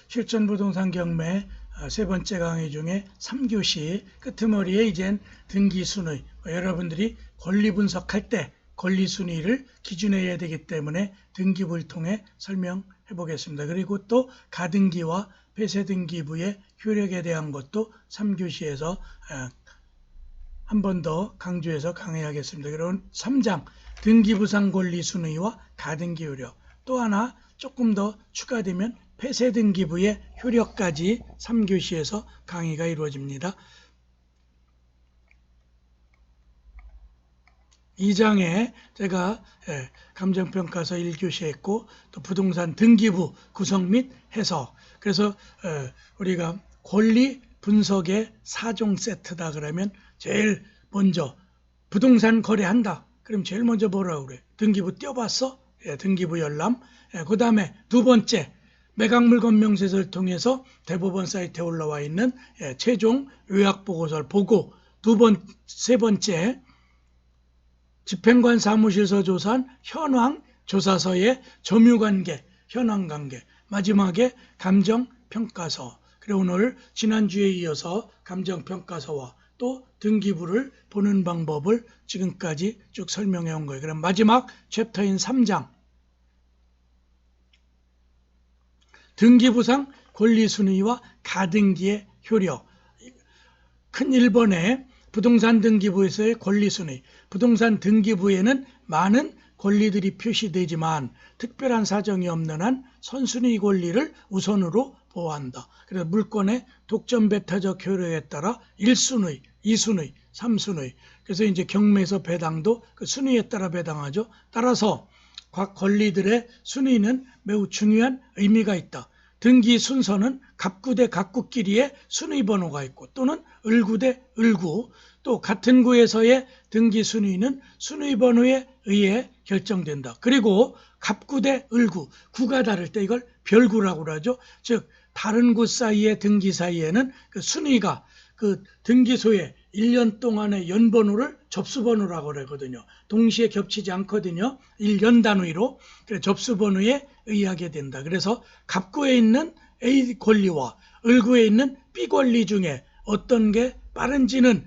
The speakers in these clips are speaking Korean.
실전부동산 경매 세 번째 강의 중에 3교시 끄트머리에 이젠 등기순위, 여러분들이 권리 분석할 때 권리순위를 기준해야 되기 때문에 등기부를 통해 설명해 보겠습니다. 그리고 또 가등기와 폐쇄등기부의 효력에 대한 것도 3교시에서 한 번 더 강조해서 강의하겠습니다. 그럼 3장 등기부상 권리순위와 가등기 효력, 또 하나 조금 더 추가되면 폐쇄등기부의 효력까지 3교시에서 강의가 이루어집니다. 2장에 제가 감정평가서 1교시 했고, 또 부동산 등기부 구성 및 해석, 그래서 우리가 권리 분석의 4종 세트다 그러면 제일 먼저 부동산 거래한다. 그럼 제일 먼저 뭐라고 그래? 등기부 떼어봤어? 등기부 열람. 그 다음에 두 번째, 매각물건 명세서를 통해서 대법원 사이트에 올라와 있는 최종 요약보고서를 보고, 세 번째, 집행관 사무실서 조사한 현황 조사서의 점유관계, 현황관계, 마지막에 감정평가서. 그리고 오늘 지난주에 이어서 감정평가서와 또 등기부를 보는 방법을 지금까지 쭉 설명해 온 거예요. 그럼 마지막 챕터인 3장, 등기부상 권리순위와 가등기의 효력. 큰 1번에 부동산 등기부에서의 권리순위. 부동산 등기부에는 많은 권리들이 표시되지만 특별한 사정이 없는 한 선순위 권리를 우선으로 보호한다. 그래서 물권의 독점배타적 효력에 따라 1순위, 2순위, 3순위. 그래서 이제 경매에서 배당도 그 순위에 따라 배당하죠. 따라서 각 권리들의 순위는 매우 중요한 의미가 있다. 등기 순서는 갑구 대 갑구끼리의 순위 번호가 있고, 또는 을구 대 을구, 또 같은 구에서의 등기 순위는 순위 번호에 의해 결정된다. 그리고 갑구 대 을구, 구가 다를 때 이걸 별구라고 그러죠. 즉 다른 구 사이의 등기 사이에는 그 순위가 그 등기소에 1년 동안의 연번호를 접수번호라고 그러거든요. 동시에 겹치지 않거든요. 1년 단위로. 그래서 접수번호에 의하게 된다. 그래서 갑구에 있는 A 권리와 을구에 있는 B 권리 중에 어떤 게 빠른지는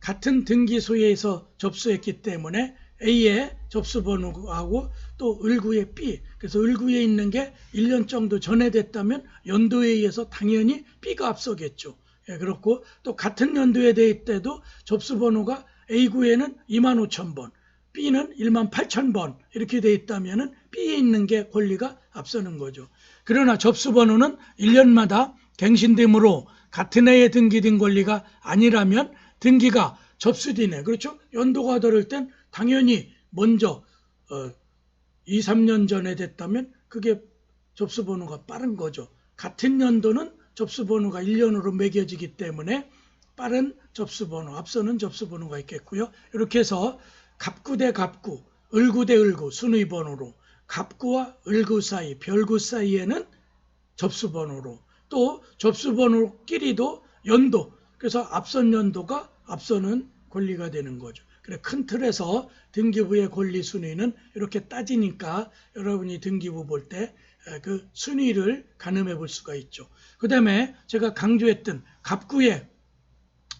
같은 등기소에서 접수했기 때문에 A의 접수번호하고 또 을구의 B, 그래서 을구에 있는 게 1년 정도 전에 됐다면 연도에 의해서 당연히 B가 앞서겠죠. 그렇고 또 같은 연도에 될 때도 접수번호가 A구에는 25,000번, B는 18,000번 이렇게 돼 있다면 B에 있는 게 권리가 앞서는 거죠. 그러나 접수번호는 1년마다 갱신되므로 같은 해에 등기된 권리가 아니라면 등기가 접수되네. 그렇죠? 연도가 다를 땐 당연히 먼저 2, 3년 전에 됐다면 그게 접수번호가 빠른 거죠. 같은 연도는 접수번호가 1년으로 매겨지기 때문에 빠른 접수번호, 앞서는 접수번호가 있겠고요. 이렇게 해서 갑구 대 갑구, 을구 대 을구 순위번호로, 갑구와 을구 사이, 별구 사이에는 접수번호로, 또 접수번호끼리도 연도, 그래서 앞선 연도가 앞서는 권리가 되는 거죠. 그래, 큰 틀에서 등기부의 권리 순위는 이렇게 따지니까 여러분이 등기부 볼 때 그 순위를 가늠해 볼 수가 있죠. 그 다음에 제가 강조했던 갑구에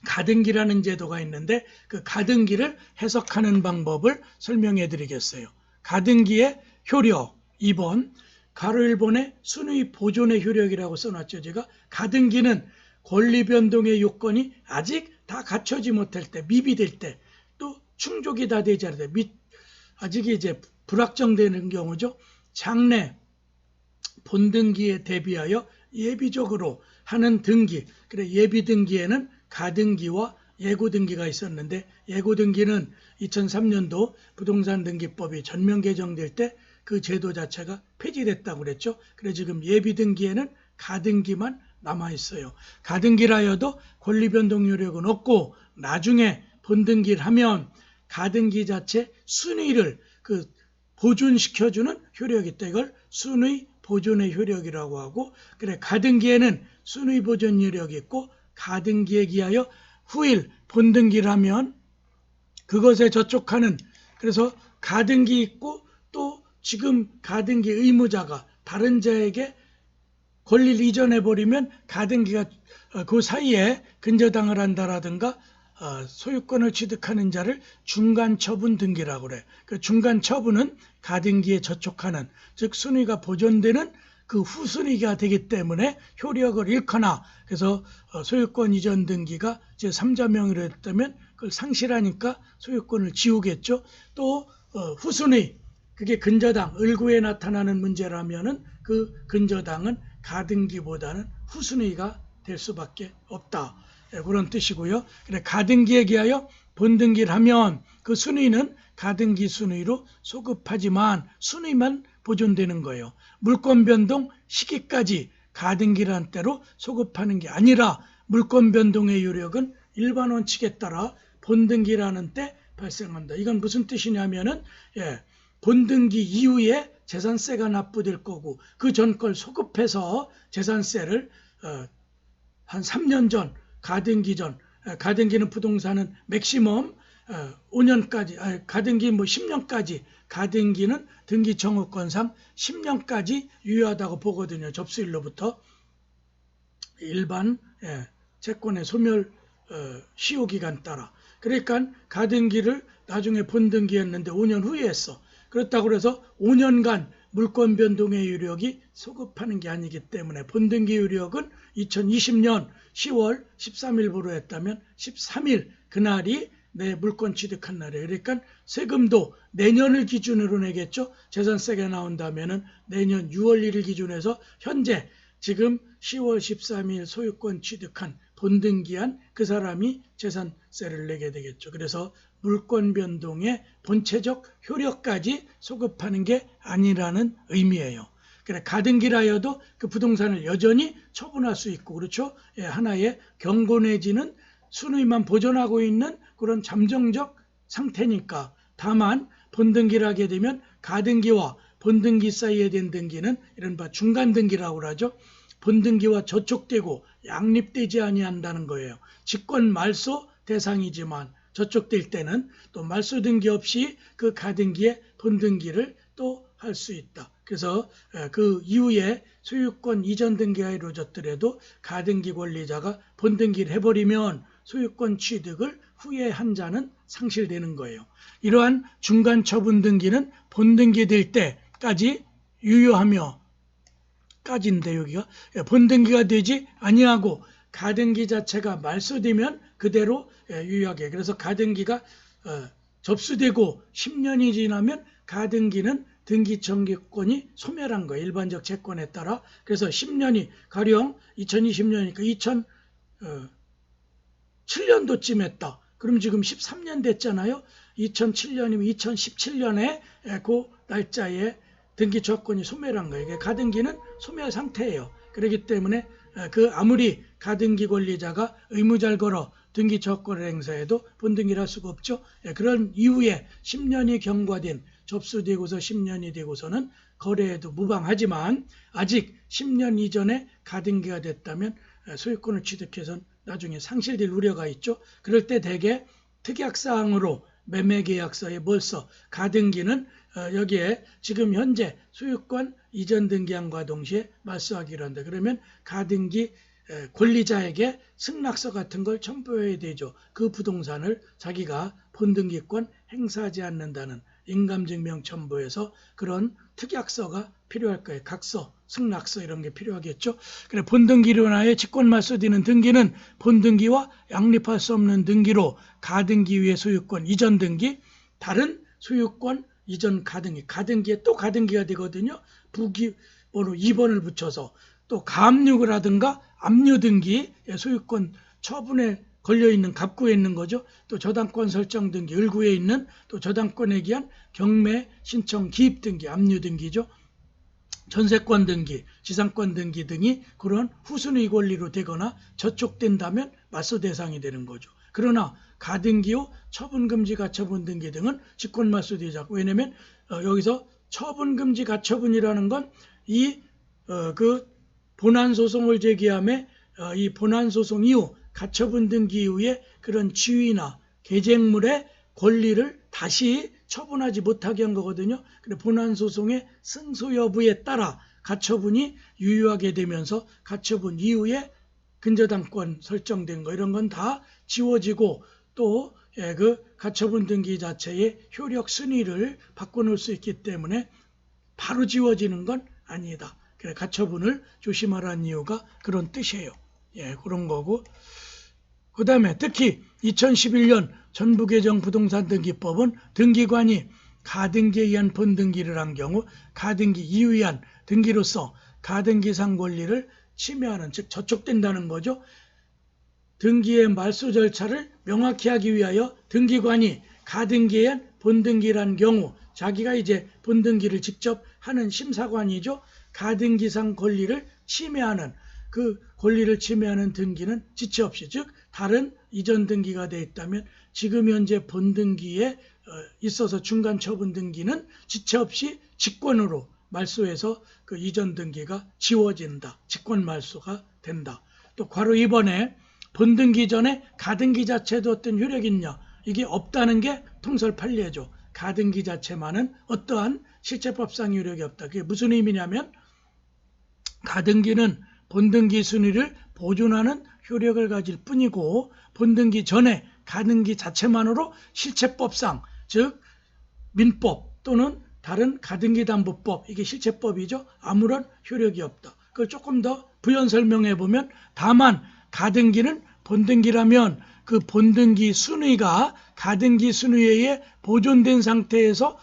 가등기라는 제도가 있는데 그 가등기를 해석하는 방법을 설명해 드리겠어요. 가등기의 효력 2번, 가로 1번에 순위 보존의 효력이라고 써놨죠. 제가 가등기는 권리 변동의 요건이 아직 다 갖춰지 못할 때, 미비될 때, 또 충족이 다 되지 않을 때, 아직 이제 불확정되는 경우죠. 장래 본등기에 대비하여 예비적으로 하는 등기, 그래 예비 등기에는 가등기와 예고등기가 있었는데, 예고등기는 2003년도 부동산 등기법이 전면 개정될 때 그 제도 자체가 폐지됐다고 그랬죠. 그래 지금 예비 등기에는 가등기만 남아 있어요. 가등기라여도 권리 변동 효력은 없고, 나중에 본등기를 하면 가등기 자체 순위를 그 보존시켜주는 효력이 있다. 이걸 순위 보존의 효력이라고 하고, 그래 가등기에는 순위 보존 효력이 있고, 가등기에 기하여 후일 본등기를 하면 그것에 저촉하는, 그래서 가등기 있고 또 지금 가등기 의무자가 다른 자에게 권리를 이전해버리면 가등기가 그 사이에 근저당을 한다라든가 소유권을 취득하는 자를 중간처분 등기라고 그래. 그 중간처분은 가등기에 저촉하는, 즉 순위가 보존되는 그 후순위가 되기 때문에 효력을 잃거나, 그래서 소유권 이전 등기가 제3자 명의로 했다면 그걸 상실하니까 소유권을 지우겠죠. 또 후순위, 그게 근저당, 을구에 나타나는 문제라면은 그 근저당은 가등기보다는 후순위가 될 수밖에 없다. 그런 뜻이고요. 그래, 가등기에 기하여 본등기를 하면 그 순위는 가등기 순위로 소급하지만 순위만 보존되는 거예요. 물권 변동 시기까지 가등기라는 때로 소급하는 게 아니라 물권 변동의 효력은 일반 원칙에 따라 본등기라는 때 발생한다. 이건 무슨 뜻이냐면은 본등기 이후에 재산세가 납부될 거고 그 전 걸 소급해서 재산세를 한 3년 전, 가등기 전, 가등기는 부동산은 맥시멈 5년까지, 가등기 10년까지, 가등기는 등기 청구권상 10년까지 유효하다고 보거든요. 접수일로부터. 일반 채권의 소멸 시효기간 따라. 그러니까 가등기를 나중에 본등기했는데 5년 후에 했어. 그렇다고 해서 5년간 물권 변동의 유력이 소급하는 게 아니기 때문에 본등기 유력은 2020년 10월 13일부로 했다면 13일 그날이 내 물권 취득한 날이에요. 그러니까 세금도 내년을 기준으로 내겠죠. 재산세가 나온다면은 내년 6월 1일 기준에서 현재 지금 10월 13일 소유권 취득한 본등기한 그 사람이 재산세를 내게 되겠죠. 그래서 물권 변동의 본체적 효력까지 소급하는 게 아니라는 의미예요. 그래, 가등기라여도 그 부동산을 여전히 처분할 수 있고, 그렇죠? 하나의 경고 내지는 순위만 보존하고 있는 그런 잠정적 상태니까. 다만 본등기를 하게 되면 가등기와 본등기 사이에 된 등기는 이른바 중간등기라고 하죠. 본등기와 저촉되고 양립되지 아니한다는 거예요. 직권 말소 대상이지만 저촉될 때는 또 말소 등기 없이 그 가등기에 본등기를 또 할 수 있다. 그래서 그 이후에 소유권 이전 등기가 이루어졌더라도 가등기 권리자가 본등기를 해버리면 소유권 취득을 후에 한 자는 상실되는 거예요. 이러한 중간 처분 등기는 본등기 될 때까지 유효하며, 까지인데 여기가 본등기가 되지 아니하고 가등기 자체가 말소되면 그대로 유효하게. 그래서 가등기가 접수되고 10년이 지나면 가등기는 등기 청구권이 소멸한 거예요. 일반적 채권에 따라. 그래서 10년이 가령 2020년이니까 2007년도쯤 했다. 그럼 지금 13년 됐잖아요. 2007년이면 2017년에 그 날짜에 등기 조건이 소멸한 거예요. 이게 가등기는 소멸 상태예요. 그렇기 때문에 그 아무리 가등기 권리자가 의무자를 걸어 등기 조건을 행사해도 본등기를 할 수가 없죠. 그런 이후에 10년이 경과된, 접수되고서 10년이 되고서는 거래해도 무방하지만 아직 10년 이전에 가등기가 됐다면 소유권을 취득해서 나중에 상실될 우려가 있죠. 그럴 때 대개 특약사항으로 매매계약서에 벌써 가등기는 여기에 지금 현재 소유권 이전 등기함과 동시에 말소하기로 한다. 그러면 가등기 권리자에게 승낙서 같은 걸 첨부해야 되죠. 그 부동산을 자기가 본등기권 행사하지 않는다는 인감증명 첨부해서 그런 특약서가 필요할 거예요. 각서, 승낙서 이런 게 필요하겠죠. 그래, 본등기로 인하여 직권 말소되는 등기는 본등기와 양립할 수 없는 등기로 가등기 위의 소유권 이전 등기, 다른 소유권 이전 가등기, 가등기에 또 가등기가 되거든요. 부기번호 2번을 붙여서 또 가압류를 하든가 압류 등기, 소유권 처분에 걸려있는 갑구에 있는 거죠. 또 저당권 설정 등기, 을구에 있는 또 저당권에 기한 경매 신청 기입 등기, 압류 등기죠. 전세권 등기, 지상권 등기 등이 그런 후순위 권리로 되거나 저촉된다면 말소 대상이 되는 거죠. 그러나 가등기 후 처분금지 가처분 등기 등은 직권 말소되지 않고, 왜냐하면 여기서 처분금지 가처분이라는 건 그 본안소송을 제기함에 이 본안소송 이후 가처분 등기 이후에 그런 지위나 계쟁물의 권리를 다시 처분하지 못하게 한 거거든요. 그래, 본안소송의 승소 여부에 따라 가처분이 유효하게 되면서 가처분 이후에 근저당권 설정된 거 이런 건 다 지워지고 또 그 가처분 등기 자체의 효력 순위를 바꿔놓을 수 있기 때문에 바로 지워지는 건 아니다. 그래 가처분을 조심하라는 이유가 그런 뜻이에요. 그런 거고. 그 다음에 특히 2011년 전부개정 부동산등기법은 등기관이 가등기에 의한 본등기를 한 경우 가등기 이유에 의한 등기로서 가등기상 권리를 침해하는, 즉 저촉된다는 거죠. 등기의 말소 절차를 명확히 하기 위하여 등기관이 가등기에 의한 본등기란 경우 자기가 이제 본등기를 직접 하는 심사관이죠. 가등기상 권리를 침해하는, 그 권리를 침해하는 등기는 지체 없이, 즉 다른 이전 등기가 되어 있다면 지금 현재 본등기에 있어서 중간 처분 등기는 지체 없이 직권으로 말소해서 그 이전 등기가 지워진다. 직권 말소가 된다. 또 괄호 2번에 본등기 전에 가등기 자체도 어떤 효력이 있냐, 이게 없다는 게 통설 판례죠. 가등기 자체만은 어떠한 실체법상 효력이 없다. 그게 무슨 의미냐면 가등기는 본등기 순위를 보존하는 효력을 가질 뿐이고 본등기 전에 가등기 자체만으로 실체법상, 즉 민법 또는 다른 가등기담보법, 이게 실체법이죠. 아무런 효력이 없다. 그걸 조금 더 부연 설명해 보면 다만 가등기는 본등기라면 그 본등기 순위가 가등기 순위에 의해 보존된 상태에서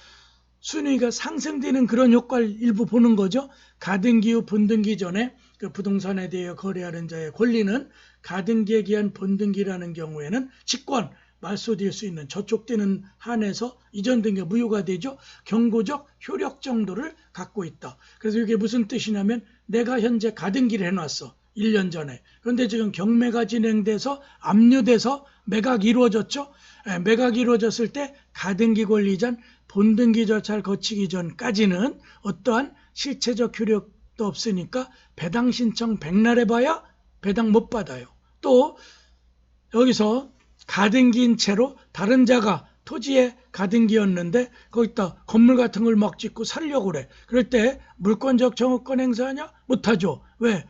순위가 상승되는 그런 효과를 일부 보는 거죠. 가등기 후 본등기 전에 그 부동산에 대해 거래하는 자의 권리는 가등기에 기한 본등기라는 경우에는 직권, 말소될 수 있는, 저촉되는 한에서 이전 등기가 무효가 되죠. 경고적 효력 정도를 갖고 있다. 그래서 이게 무슨 뜻이냐면 내가 현재 가등기를 해놨어. 1년 전에. 그런데 지금 경매가 진행돼서 압류돼서 매각이 이루어졌죠. 매각이 이루어졌을 때 가등기 권리자는 본등기 절차를 거치기 전까지는 어떠한 실체적 효력도 없으니까 배당 신청 백날 해봐야 배당 못 받아요. 또 여기서 가등기인 채로 다른 자가 토지에 가등기였는데 거기다 건물 같은 걸 막 짓고 살려고 그래. 그럴 때 물권적 청구권 행사하냐? 못하죠. 왜?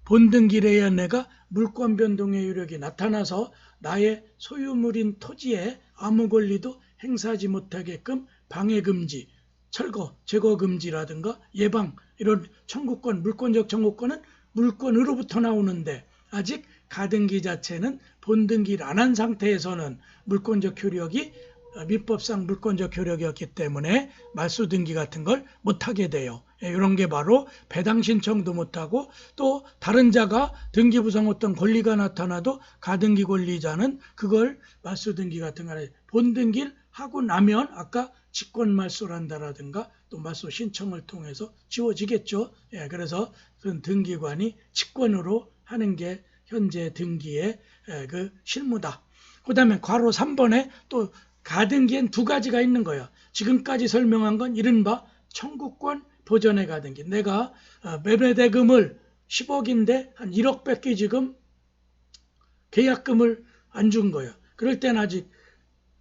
본등기에 의한 내가 물권 변동의 효력이 나타나서 나의 소유물인 토지에 아무 권리도 행사하지 못하게끔 방해금지, 철거, 제거금지라든가 예방, 이런 청구권, 물권적 청구권은 물권으로부터 나오는데 아직 가등기 자체는 본등기를 안 한 상태에서는 물권적 효력이 민법상 물권적 효력이었기 때문에 말소등기 같은 걸 못하게 돼요. 이런 게 바로 배당 신청도 못하고 또 다른 자가 등기 부상 어떤 권리가 나타나도 가등기 권리자는 그걸 말소등기 같은 거 본등기를 하고 나면 아까 직권 말소를 한다라든가 또 말소 신청을 통해서 지워지겠죠. 그래서 등기관이 직권으로 하는 게 현재 등기의 그 실무다. 그 다음에 괄호 3번에 또 가등기엔 두 가지가 있는 거예요. 지금까지 설명한 건 이른바 청구권 보전의 가등기. 내가 매매대금을 10억인데 한 1억밖에 지금 계약금을 안 준 거예요. 그럴 땐 아직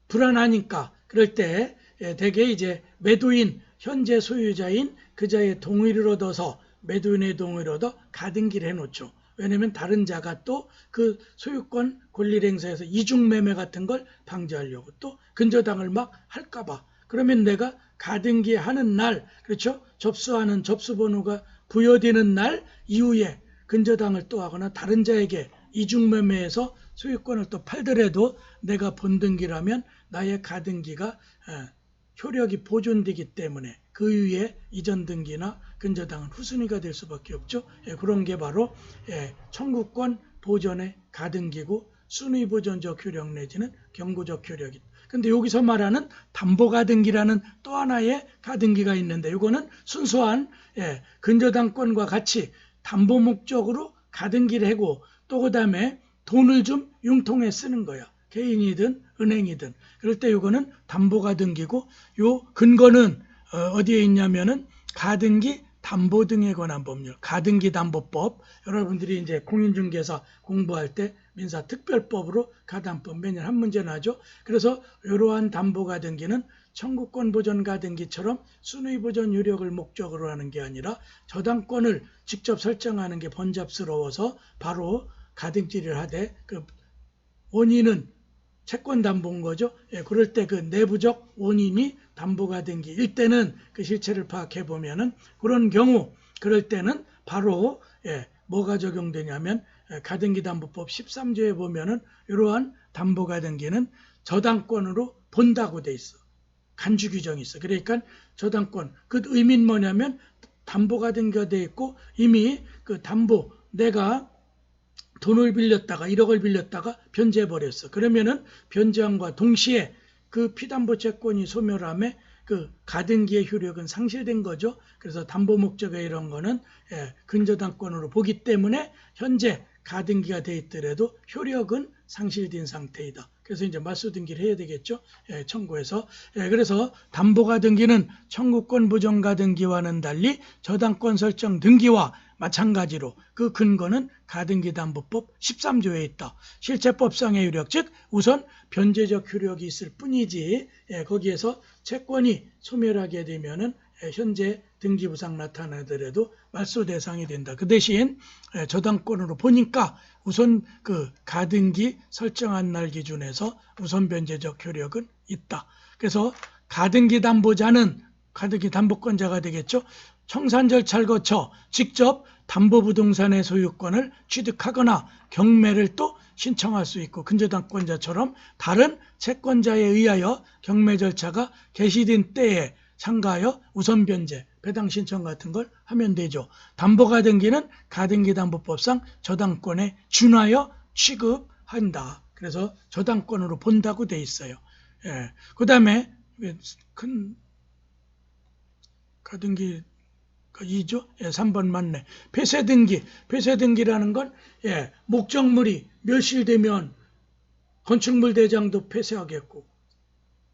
불안하니까 그럴 때 대개 이제 매도인, 현재 소유자인 그자의 동의를 얻어서 매도인의 동의를 얻어 가등기를 해놓죠. 왜냐하면 다른 자가 또 그 소유권 권리를 행사해서 이중매매 같은 걸 방지하려고 또 근저당을 막 할까봐. 그러면 내가 가등기 하는 날, 그렇죠? 접수하는 접수번호가 부여되는 날 이후에 근저당을 또 하거나 다른 자에게 이중매매해서 소유권을 또 팔더라도 내가 본등기라면 나의 가등기가 효력이 보존되기 때문에 그 이후에 이전 등기나 근저당은 후순위가 될 수밖에 없죠. 그런 게 바로 청구권 보존의 가등기고 순위 보존적 효력 내지는 경고적 효력이다. 근데 여기서 말하는 담보가등기라는 또 하나의 가등기가 있는데 이거는 순수한 근저당권과 같이 담보 목적으로 가등기를 하고 또 그 다음에 돈을 좀 융통해 쓰는 거야. 개인이든 은행이든. 그럴 때 이거는 담보가등기고 요 근거는 어디에 있냐면은 가등기 담보 등에 관한 법률, 가등기 담보법. 여러분들이 이제 공인중개사 공부할 때 민사특별법으로 가담법 매년 한 문제 나죠. 그래서 이러한 담보가등기는 청구권 보전 가등기처럼 순의 보전 효력을 목적으로 하는 게 아니라 저당권을 직접 설정하는 게 번잡스러워서 바로 가등기를 하되 그 원인은 채권 담보인 거죠. 예, 그럴 때 그 내부적 원인이 담보가등기일 때는 그 실체를 파악해 보면은 그런 경우 그럴 때는 바로 뭐가 적용되냐면 가등기 담보법 13조에 보면은 이러한 담보가등기는 저당권으로 본다고 돼 있어. 간주 규정이 있어. 그러니까 저당권 그 의미는 뭐냐면 담보가등기가 돼 있고 이미 그 담보 내가 돈을 빌렸다가 1억을 빌렸다가 변제해버렸어. 그러면은 변제함과 동시에 그 피담보 채권이 소멸함에 그 가등기의 효력은 상실된 거죠. 그래서 담보 목적에 이런 거는 근저당권으로 보기 때문에 현재 가등기가 돼 있더라도 효력은 상실된 상태이다. 그래서 이제 맞수등기를 해야 되겠죠. 청구해서. 그래서 담보가등기는 청구권 보전가등기와는 달리 저당권 설정 등기와 마찬가지로 그 근거는 가등기 담보법 13조에 있다. 실체법상의 효력, 즉 우선 변제적 효력이 있을 뿐이지 거기에서 채권이 소멸하게 되면은 현재 등기부상 나타나더라도 말소 대상이 된다. 그 대신 저당권으로 보니까 우선 그 가등기 설정한 날 기준에서 우선 변제적 효력은 있다. 그래서 가등기 담보자는 가등기 담보권자가 되겠죠. 청산 절차를 거쳐 직접 담보부동산의 소유권을 취득하거나 경매를 또 신청할 수 있고 근저당권자처럼 다른 채권자에 의하여 경매 절차가 개시된 때에 참가하여 우선 변제, 배당 신청 같은 걸 하면 되죠. 담보가등기는 가등기 담보법상 저당권에 준하여 취급한다. 그래서 저당권으로 본다고 돼 있어요. 그 다음에 큰 가등기 2조? 3번 맞네. 폐쇄등기. 폐쇄등기라는 건 목적물이 멸실되면 건축물 대장도 폐쇄하겠고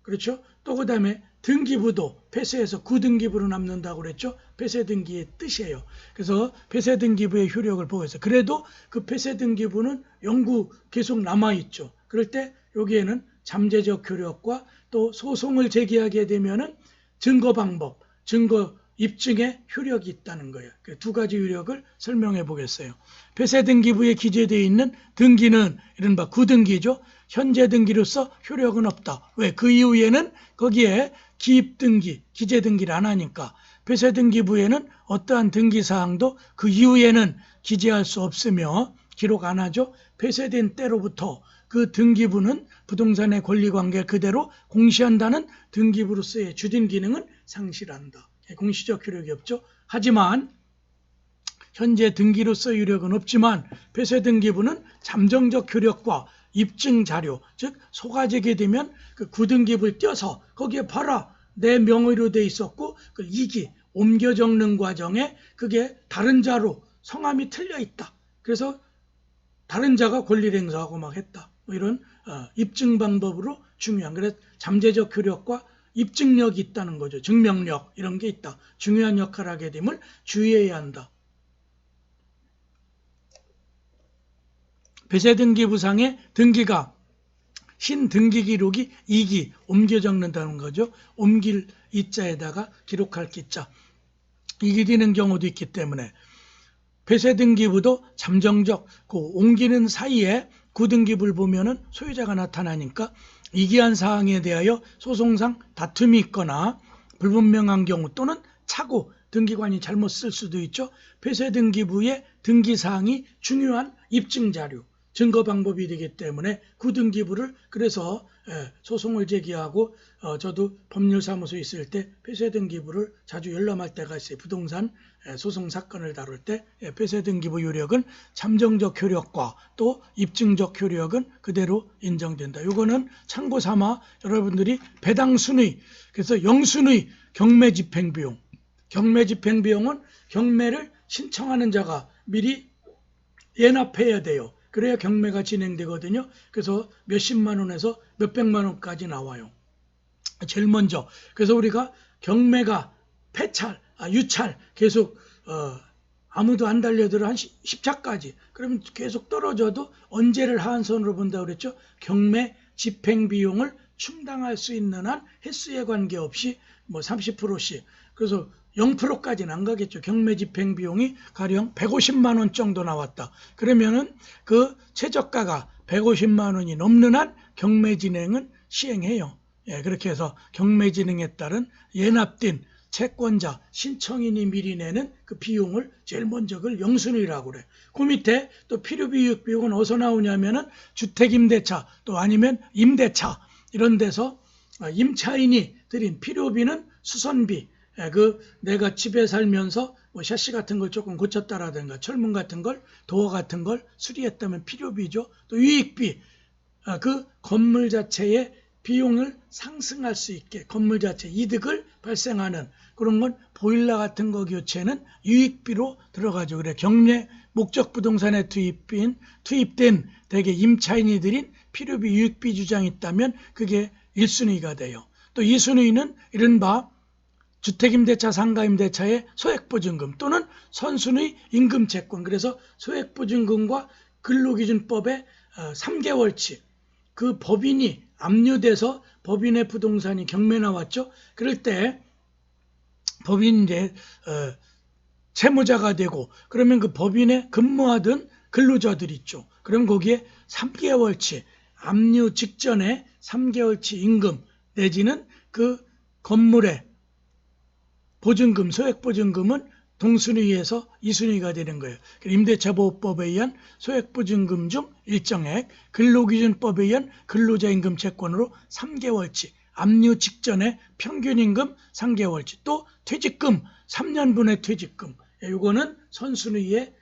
그렇죠? 또 그 다음에 등기부도 폐쇄해서 구등기부로 남는다고 그랬죠? 폐쇄등기의 뜻이에요. 그래서 폐쇄등기부의 효력을 보고 있어요. 그래도 그 폐쇄등기부는 영구 계속 남아있죠. 그럴 때 여기에는 잠재적 효력과 또 소송을 제기하게 되면은 증거 방법, 증거 입증의 효력이 있다는 거예요. 그 두 가지 효력을 설명해 보겠어요. 폐쇄등기부에 기재되어 있는 등기는 이른바 구등기죠. 현재 등기로서 효력은 없다. 왜? 그 이후에는 거기에 기입등기, 기재등기를 안 하니까 폐쇄등기부에는 어떠한 등기사항도 그 이후에는 기재할 수 없으며 기록 안 하죠. 폐쇄된 때로부터 그 등기부는 부동산의 권리관계 그대로 공시한다는 등기부로서의 주된 기능은 상실한다. 공시적 효력이 없죠. 하지만 현재 등기로서 효력은 없지만 폐쇄등기부는 잠정적 효력과 입증 자료, 즉 소가제게 되면 그 구등기부를 떼어서 거기에 봐라 내 명의로 돼 있었고 그 이기 옮겨 적는 과정에 그게 다른 자로 성함이 틀려 있다. 그래서 다른 자가 권리를 행사하고 막 했다. 뭐 이런 입증 방법으로 중요한. 그래서 잠재적 효력과 입증력이 있다는 거죠. 증명력 이런 게 있다. 중요한 역할을 하게 됨을 주의해야 한다. 폐쇄등기부상의 등기가 신등기 기록이 2기 옮겨 적는다는 거죠. 옮길 이자에다가 기록할 기자. 이게 되는 경우도 있기 때문에 폐쇄등기부도 잠정적 그 옮기는 사이에 구등기부를 보면은 소유자가 나타나니까 이기한 사항에 대하여 소송상 다툼이 있거나 불분명한 경우 또는 착오 등기관이 잘못 쓸 수도 있죠. 폐쇄등기부의 등기사항이 중요한 입증자료, 증거 방법이 되기 때문에 구등기부를 그래서 소송을 제기하고 저도 법률사무소에 있을 때 폐쇄등기부를 자주 열람할 때가 있어요. 부동산 소송 사건을 다룰 때 폐쇄등기부 효력은 잠정적 효력과 또 입증적 효력은 그대로 인정된다. 이거는 참고 삼아 여러분들이 배당순의, 그래서 영순의 경매집행비용. 경매집행비용은 경매를 신청하는 자가 미리 예납해야 돼요. 그래야 경매가 진행되거든요. 그래서 몇십만 원에서 몇백만 원까지 나와요. 제일 먼저. 그래서 우리가 경매가 유찰 계속 아무도 안 달려들어 한 10차까지. 그러면 계속 떨어져도 언제를 하한선으로 본다고 그랬죠? 경매 집행 비용을 충당할 수 있는 한 횟수에 관계없이 뭐 30%씩. 그래서 0%까지는 안 가겠죠. 경매 집행 비용이 가령 150만 원 정도 나왔다. 그러면은 그 최저가가 150만 원이 넘는 한 경매 진행은 시행해요. 예, 그렇게 해서 경매 진행에 따른 예납된 채권자, 신청인이 미리 내는 그 비용을 제일 먼저 그걸 영순위라고 그래. 그 밑에 또 필요비 유익 비용은 어디서 나오냐면은 주택임대차 또 아니면 임대차 이런 데서 임차인이 들인 필요비는 수선비, 그 내가 집에 살면서 뭐 샤시 같은 걸 조금 고쳤다라든가 철문 같은 걸 도어 같은 걸 수리했다면 필요비죠. 또 유익비, 그 건물 자체의 비용을 상승할 수 있게 건물 자체 이득을 발생하는 그런 건 보일러 같은 거 교체는 유익비로 들어가죠. 그래 경매 목적 부동산에 투입된 대개 임차인이 들인 필요비 유익비 주장이 있다면 그게 1순위가 돼요. 또 2순위는 이른바 주택임대차 상가임대차의 소액보증금 또는 선순위 임금채권. 그래서 소액보증금과 근로기준법의 3개월치 그 법인이 압류돼서 법인의 부동산이 경매 나왔죠. 그럴 때 법인이 이제 채무자가 되고 그러면 그 법인에 근무하던 근로자들 있죠. 그럼 거기에 3개월치 압류 직전에 3개월치 임금 내지는 그 건물의 보증금, 소액보증금은 동순위에서 2순위가 되는 거예요. 임대차보호법에 의한 소액보증금 중 일정액, 근로기준법에 의한 근로자임금 채권으로 3개월치, 압류 직전에 평균임금 3개월치, 또 퇴직금, 3년분의 퇴직금. 이거는 선순위의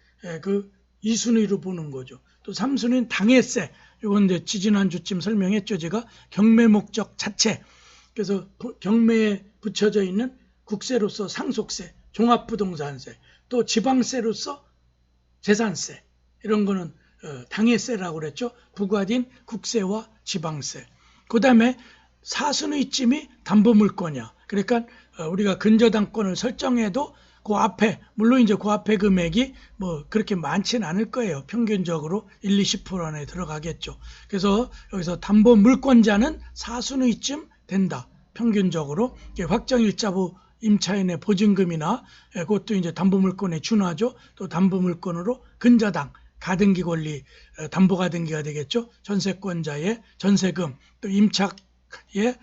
그 2순위로 보는 거죠. 또 3순위는 당해세. 이건 이제 지지난주쯤 설명했죠. 제가 경매 목적 자체. 그래서 경매에 붙여져 있는 국세로서 상속세, 종합부동산세, 또 지방세로서 재산세 이런 거는 당해세라고 그랬죠. 부과된 국세와 지방세. 그 다음에 4순위쯤이 담보물권이야. 그러니까 우리가 근저당권을 설정해도 그 앞에 물론 이제 그 앞에 금액이 뭐 그렇게 많지는 않을 거예요. 평균적으로 1, 20% 안에 들어가겠죠. 그래서 여기서 담보물권자는 4순위쯤 된다. 평균적으로 확정일자부 임차인의 보증금이나 그것도 이제 담보물권에 준하죠. 또 담보물권으로 근저당, 가등기 권리, 담보가등기가 되겠죠. 전세권자의 전세금, 또 임차의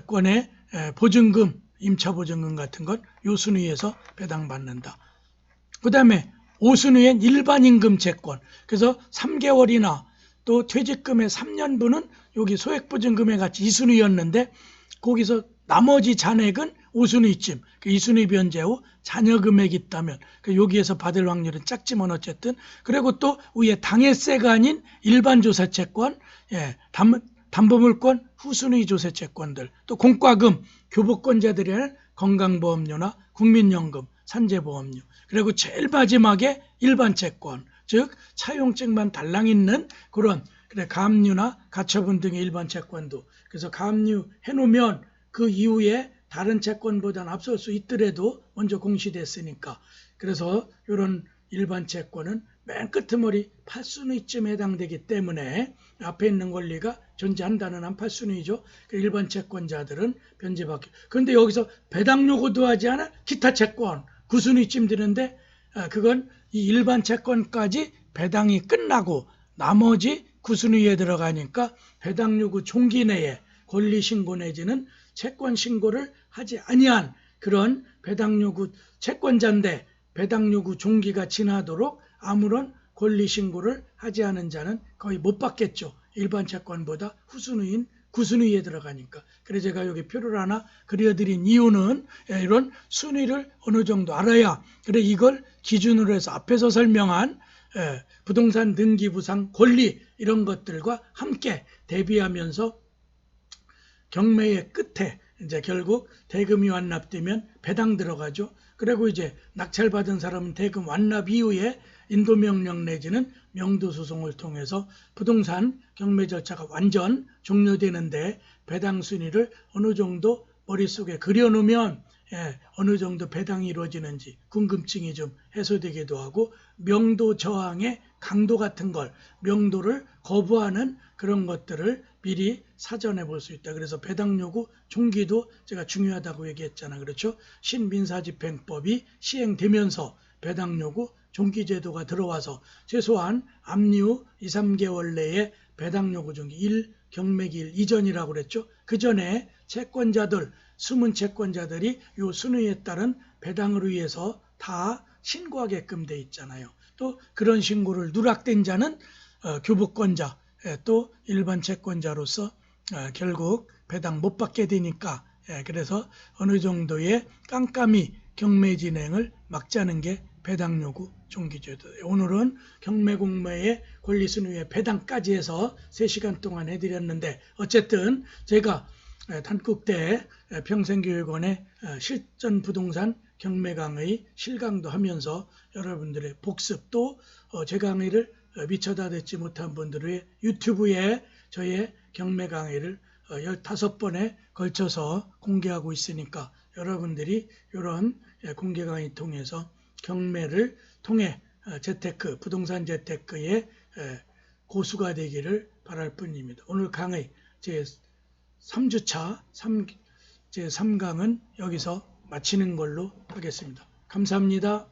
권의 보증금, 임차보증금 같은 것 요 순위에서 배당받는다. 그 다음에 5순위엔 일반임금 채권. 그래서 3개월이나 또 퇴직금의 3년분은 여기 소액보증금에 같이 2순위였는데 거기서 나머지 잔액은 5순위쯤, 2순위 변제 후 잔여 금액이 있다면 여기에서 받을 확률은 작지만 어쨌든 그리고 또 위에 당해세가 아닌 일반 조세채권, 담보물권 후순위 조세채권들, 또 공과금, 교부권자들에는 건강보험료나 국민연금, 산재보험료, 그리고 제일 마지막에 일반채권, 즉 차용증만 달랑 있는 그런 가압류나 가처분 등의 일반채권도. 그래서 가압류 해놓으면 그 이후에 다른 채권보다는 앞설 수 있더라도 먼저 공시됐으니까. 그래서 이런 일반 채권은 맨 끄트머리 8순위쯤에 해당되기 때문에 앞에 있는 권리가 존재한다는 한 8순위죠. 일반 채권자들은 변제받기. 그런데 여기서 배당 요구도 하지 않아 기타 채권 9순위쯤 되는데 그건 이 일반 채권까지 배당이 끝나고 나머지 9순위에 들어가니까 배당 요구 종기 내에 권리 신고 내지는 채권 신고를 하지 아니한 그런 배당 요구 채권자인데 배당 요구 종기가 지나도록 아무런 권리 신고를 하지 않은 자는 거의 못 받겠죠. 일반 채권보다 후순위인 9순위에 들어가니까. 그래서 제가 여기 표를 하나 그려드린 이유는 이런 순위를 어느 정도 알아야 그래 이걸 기준으로 해서 앞에서 설명한 부동산 등기부상 권리 이런 것들과 함께 대비하면서 경매의 끝에 이제 결국 대금이 완납되면 배당 들어가죠. 그리고 이제 낙찰받은 사람은 대금 완납 이후에 인도명령 내지는 명도소송을 통해서 부동산 경매 절차가 완전 종료되는데 배당 순위를 어느 정도 머릿속에 그려놓으면 어느 정도 배당이 이루어지는지 궁금증이 좀 해소되기도 하고 명도 저항의 강도 같은 걸 명도를 거부하는 그런 것들을 미리 사전에 볼 수 있다. 그래서 배당 요구 종기도 제가 중요하다고 얘기했잖아. 그렇죠? 신민사집행법이 시행되면서 배당 요구 종기제도가 들어와서 최소한 압류 2, 3개월 내에 배당 요구 종기 1 경매기일 이전이라고 그랬죠. 그 전에 채권자들 숨은 채권자들이 요 순위에 따른 배당을 위해서 다 신고하게끔 돼 있잖아요. 또 그런 신고를 누락된 자는 교부권자 또 일반 채권자로서 결국 배당 못 받게 되니까 그래서 어느 정도의 깜깜이 경매 진행을 막자는 게 배당 요구 종기제도예요. 오늘은 경매 공매의 권리 순위의 배당까지 해서 3시간 동안 해드렸는데 어쨌든 제가 단국대 평생교육원의 실전 부동산 경매 강의 실강도 하면서 여러분들의 복습도 제 강의를 미처 다 듣지 못한 분들의 유튜브에 저의 경매 강의를 15번에 걸쳐서 공개하고 있으니까 여러분들이 이런 공개 강의 통해서 경매를 통해 재테크, 부동산 재테크의 고수가 되기를 바랄 뿐입니다. 오늘 강의 제 3주차 제 3강은 여기서 마치는 걸로 하겠습니다. 감사합니다.